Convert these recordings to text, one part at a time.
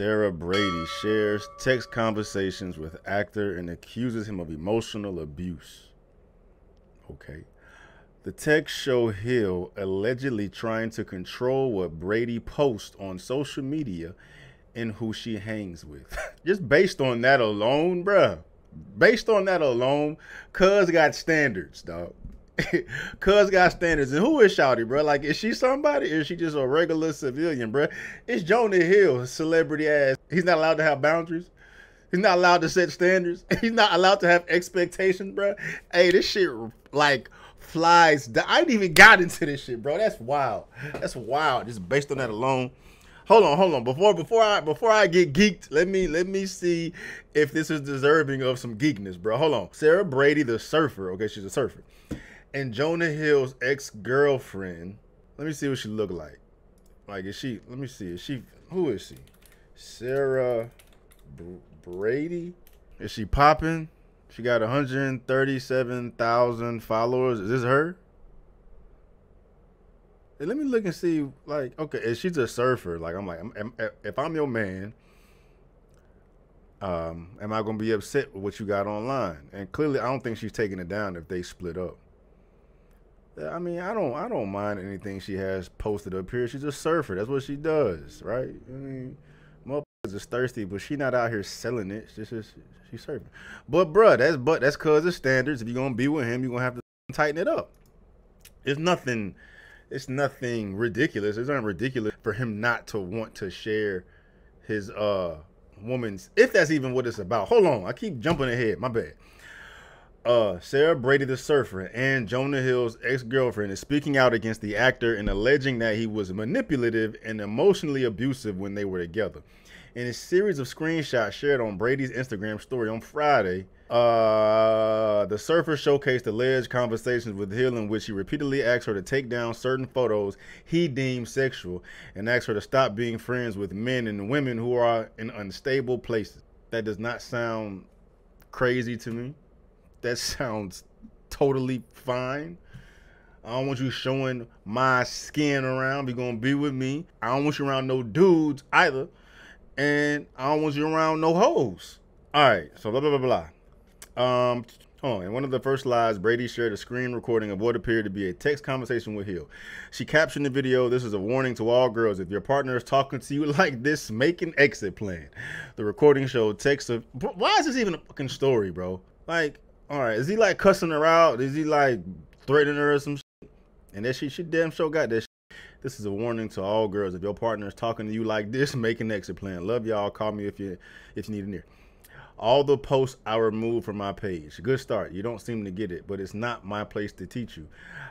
Sarah Brady shares text conversations with actor and accuses him of emotional abuse. Okay. The texts show Hill allegedly trying to control what Brady posts on social media and who she hangs with. Just based on that alone, bruh. Based on that alone, cuz got standards, dog. Cuz got standards. And who is Shawty, bro? Like, is she somebody or is she just a regular civilian, bro? It's Jonah Hill, celebrity ass. He's not allowed to have boundaries. He's not allowed to set standards. He's not allowed to have expectations, bro. Hey, this shit, like, flies. I ain't even got into this shit, bro. That's wild. That's wild. Just based on that alone. Hold on. Before I get geeked, let me see if this is deserving of some geekness, bro. Hold on. Sarah Brady, the surfer. Okay, she's a surfer. And Jonah Hill's ex-girlfriend. Let me see what she look like. Like, is she? Let me see. Is she? Who is she? Sarah Brady. Is she popping? She got 137,000 followers. Is this her? Hey, let me look and see. Like, okay, she's a surfer. Like, I'm like, if I'm your man, am I gonna be upset with what you got online? And clearly, I don't think she's taking it down if they split up. I mean, I don't mind anything she has posted up here. She's a surfer. That's what she does, right? I mean, motherfuckers is thirsty, but she not out here selling it. She's surfing. But bruh, that's cause of standards. If you're gonna be with him, you're gonna have to tighten it up. It's nothing ridiculous. It's not ridiculous for him not to want to share his woman's, if that's even what it's about. Hold on, I keep jumping ahead. My bad. Sarah Brady, the surfer, and Jonah Hill's ex-girlfriend is speaking out against the actor and alleging that he was manipulative and emotionally abusive when they were together. In a series of screenshots shared on Brady's Instagram story on Friday, the surfer showcased alleged conversations with Hill in which he repeatedly asked her to take down certain photos he deemed sexual and asked her to stop being friends with men and women who are in unstable places. That does not sound crazy to me. That sounds totally fine. I don't want you showing my skin around. You're going to be with me. I don't want you around no dudes either. And I don't want you around no hoes. All right, so blah, blah, blah, blah. In one of the first slides, Brady shared a screen recording of what appeared to be a text conversation with Hill. She captioned the video, "This is a warning to all girls. If your partner is talking to you like this, make an exit plan." The recording showed text of, why is this even a fucking story, bro? Like, all right, is he like cussing her out? Is he like threatening her or some shit? And that she damn sure got that shit. This is a warning to all girls. If your partner is talking to you like this, make an exit plan. Love y'all. Call me if you need an ear. All the posts I removed from my page. Good start. You don't seem to get it, but it's not my place to teach you.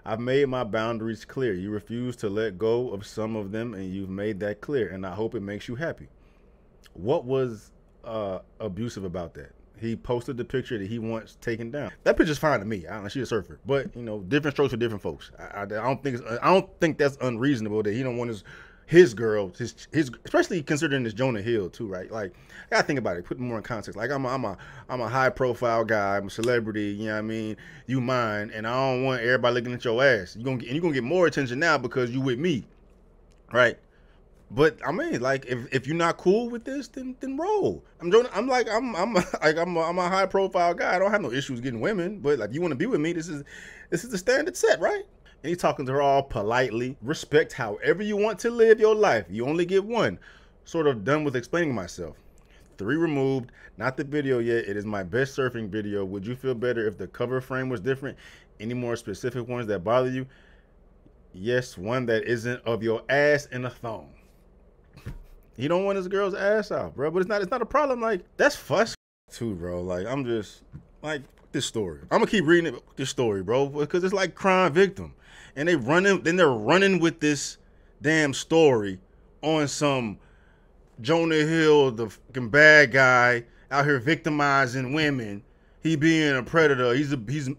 I've made my boundaries clear. You refuse to let go of some of them, and you've made that clear, and I hope it makes you happy. What was abusive about that? He posted the picture that he wants taken down. That picture's fine to me. I don't know, she's a surfer, but you know, different strokes for different folks. I don't think that's unreasonable that he don't want his girl, his especially considering this Jonah Hill too, right? Like, I gotta think about it, put more in context. Like, I'm a high profile guy, I'm a celebrity, you know what I mean? You mine, and I don't want everybody looking at your ass. You're gonna get more attention now because you with me, right? But I mean, like, if you're not cool with this, then roll. I'm a high profile guy. I don't have no issues getting women, but like, you want to be with me, this is the standard set, right? And he's talking to her all politely. Respect however you want to live your life. You only get one. Sort of done with explaining myself. 3 removed. Not the video yet. It is my best surfing video. Would you feel better if the cover frame was different? Any more specific ones that bother you? Yes, one that isn't of your ass in a thong. He don't want his girl's ass out, bro. But it's not a problem. Like, that's fuss too, bro. Like, I'm just like, this story. I'm gonna keep reading this story, bro, because it's like crime victim, and they're running with this damn story on some Jonah Hill, the fucking bad guy out here victimizing women. He being a predator. He's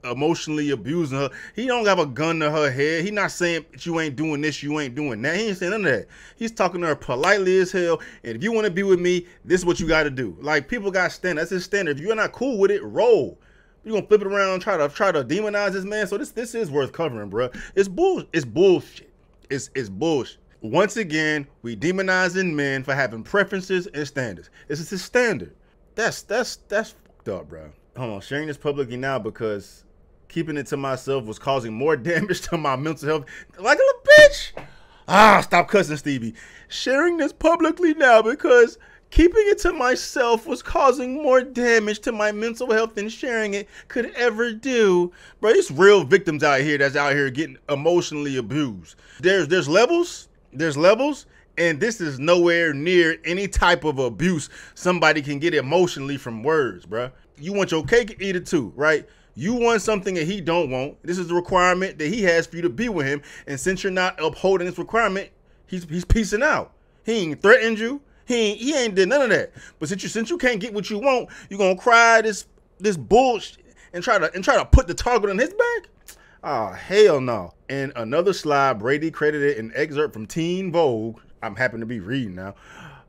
emotionally abusing her. He don't have a gun to her head. He not saying you ain't doing this, you ain't doing that. He ain't saying none of that. He's talking to her politely as hell. And if you want to be with me, this is what you got to do. Like, people got standard. That's his standard. If you're not cool with it, roll. You gonna flip it around, try to demonize this man. So this is worth covering, bro. It's bullshit. It's bullshit. It's bullshit. Once again, we demonizing men for having preferences and standards. This is his standard. That's fucked up, bro. Hold on, sharing this publicly now because keeping it to myself was causing more damage to my mental health. Like a little bitch. Stop cussing, Stevie. Sharing this publicly now because keeping it to myself was causing more damage to my mental health than sharing it could ever do. Bro, there's real victims out here that's out here getting emotionally abused. There's levels, and this is nowhere near any type of abuse somebody can get emotionally from words, bro. You want your cake, eat it too, right? You want something that he don't want. This is the requirement that he has for you to be with him. And since you're not upholding this requirement, he's piecing out. He ain't threatened you. He ain't did none of that. But since you can't get what you want, you're gonna cry this bullshit and try to put the target on his back? Oh, hell no. In another slide, Brady credited an excerpt from Teen Vogue. I'm happy to be reading now.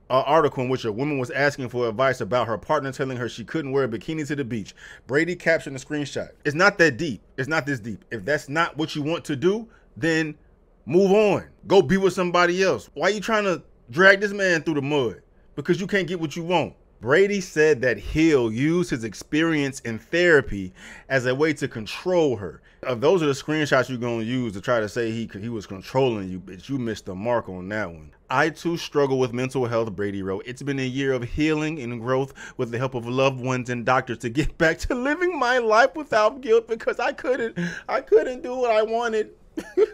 An article in which a woman was asking for advice about her partner telling her she couldn't wear a bikini to the beach. Brady captioned the screenshot. It's not that deep. It's not this deep. If that's not what you want to do, then move on. Go be with somebody else. Why are you trying to drag this man through the mud? Because you can't get what you want. Brady said that he'll use his experience in therapy as a way to control her. Those are the screenshots you're going to use to try to say he was controlling you, but you missed the mark on that one. I too struggle with mental health, Brady wrote. It's been a year of healing and growth with the help of loved ones and doctors to get back to living my life without guilt because I couldn't do what I wanted.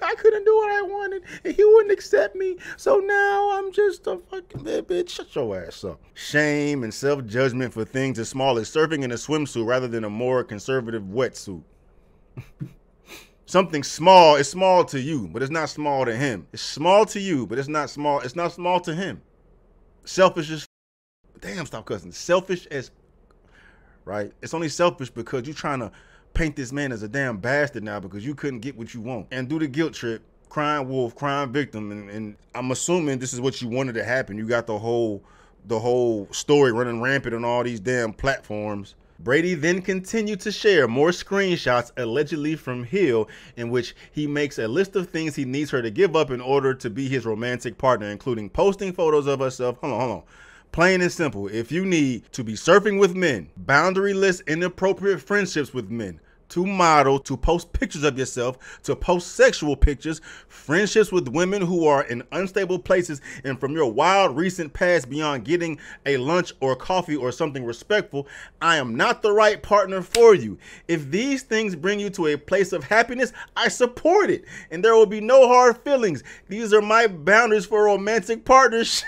I couldn't do what I wanted, and he wouldn't accept me. So now I'm just a fucking bad bitch. Shut your ass up. Shame and self-judgment for things as small as surfing in a swimsuit rather than a more conservative wetsuit. Something small is small to you, but it's not small to him. It's small to you, but it's not small. It's not small to him. Selfish as damn. Stop cussing. Selfish as right. It's only selfish because you're trying to paint this man as a damn bastard now because you couldn't get what you want and do the guilt trip, crying wolf, crying victim, and I'm assuming this is what you wanted to happen. You got the whole story running rampant on all these damn platforms. Brady then continued to share more screenshots allegedly from Hill in which he makes a list of things he needs her to give up in order to be his romantic partner, including posting photos of herself. Hold on. Plain and simple, if you need to be surfing with men, boundaryless, inappropriate friendships with men, to model, to post pictures of yourself, to post sexual pictures, friendships with women who are in unstable places, and from your wild recent past beyond getting a lunch or coffee or something respectful, I am not the right partner for you. If these things bring you to a place of happiness, I support it, and there will be no hard feelings. These are my boundaries for romantic partners.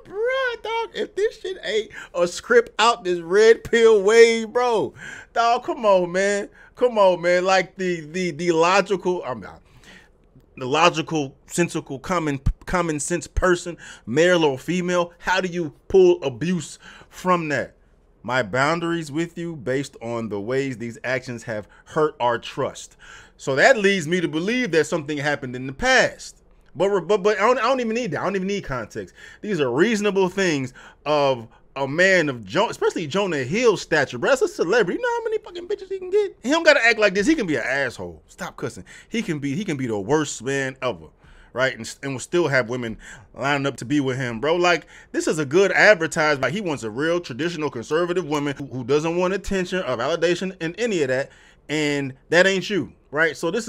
Bruh, dog, if this shit ain't a script out this red pill wave, bro, dog, come on, man. Like the logical, the logical, sensical, common sense person, male or female, how do you pull abuse from that? My boundaries with you based on the ways these actions have hurt our trust. So that leads me to believe that something happened in the past. But I don't even need that. I don't even need context. These are reasonable things of a man of especially Jonah Hill's stature, bro. That's a celebrity. You know how many fucking bitches he can get? He don't gotta act like this. He can be an asshole. Stop cussing. He can be the worst man ever, right? And will still have women lining up to be with him, bro. Like, this is a good advertisement. Like, he wants a real traditional conservative woman who doesn't want attention or validation in any of that, and that ain't you. Right, so this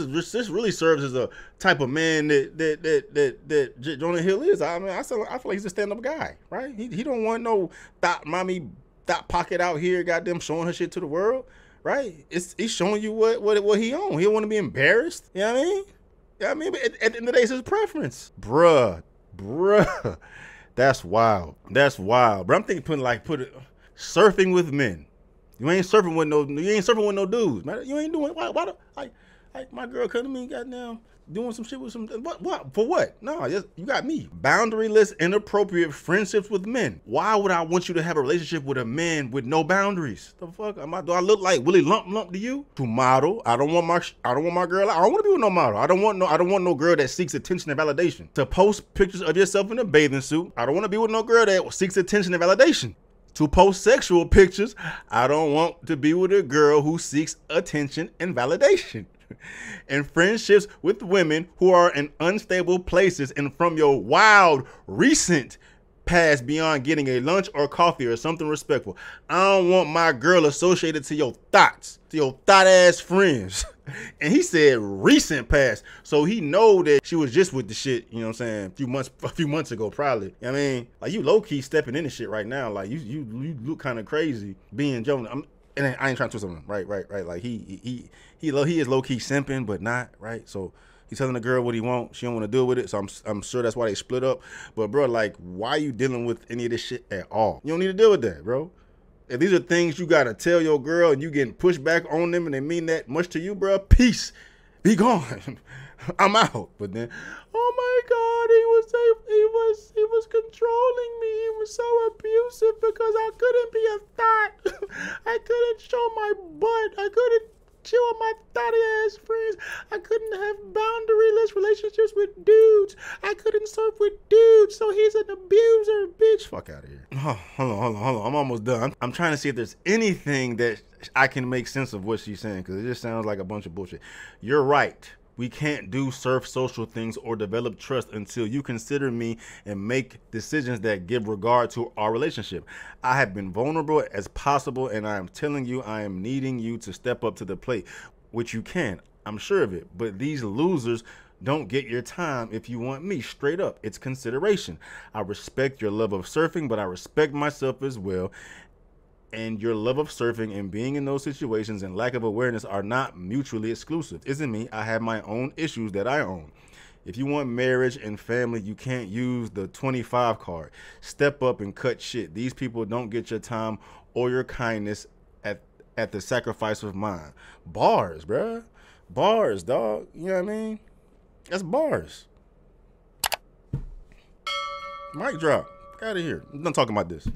really serves as a type of man that Jonah Hill is. I mean, I feel like he's a stand-up guy, right? He don't want no thought pocket out here, goddamn, showing her shit to the world, right? He's showing you what he on. He don't want to be embarrassed. You know what I mean? Yeah, I mean, but at the end of the day, it's his preference, bruh. That's wild. But I'm thinking put it surfing with men. You ain't surfing with no dudes, man. You ain't doing like my girl come to me, goddamn, doing some shit with some what for what? No, you got me. Boundaryless, inappropriate friendships with men. Why would I want you to have a relationship with a man with no boundaries? The fuck? Do I look like Willie Lump to you? To model? I don't want my girl. I don't want to be with no model. I don't want no girl that seeks attention and validation. To post pictures of yourself in a bathing suit. I don't want to be with no girl that seeks attention and validation. To post sexual pictures, I don't want to be with a girl who seeks attention and validation. and friendships with women who are in unstable places and from your wild recent past beyond getting a lunch or coffee or something respectful. I don't want my girl associated to your thoughts, to your thought ass friends. And he said recent past, so he know that she was just with the shit, you know what I'm saying, a few months ago probably. You know what I mean, like, you low key stepping into shit right now. Like, you look kind of crazy being Jonah. And I ain't trying to twist him. Right. Like, he is low key simping, but not right. So he's telling the girl what he wants. She don't want to deal with it. So I'm sure that's why they split up. But bro, like, why are you dealing with any of this shit at all? You don't need to deal with that, bro. If these are things you gotta tell your girl and you getting pushed back on them and they mean that much to you, bro, peace. Be gone. I'm out. But then, oh my God, he was controlling me. He was so abusive because I couldn't be a thought. I couldn't show my butt. I couldn't chill with my thotty ass friends. I couldn't have boundaryless relationships with dudes. I couldn't surf with dudes. So he's an abuser, bitch. Fuck out of here. Oh, hold on. I'm almost done. I'm trying to see if there's anything that I can make sense of what she's saying, because it just sounds like a bunch of bullshit. You're right. We can't do surf social things or develop trust until you consider me and make decisions that give regard to our relationship. I have been vulnerable as possible, and I am telling you I am needing you to step up to the plate, which you can. I'm sure of it. But these losers don't get your time if you want me. Straight up. It's consideration. I respect your love of surfing, but I respect myself as well. And your love of surfing and being in those situations and lack of awareness are not mutually exclusive. Isn't me? I have my own issues that I own. If you want marriage and family, you can't use the 25 card. Step up and cut shit. These people don't get your time or your kindness at the sacrifice of mine. Bars, bruh. Bars, dog. You know what I mean? That's bars. Mic drop. Get out of here. I'm done talking about this.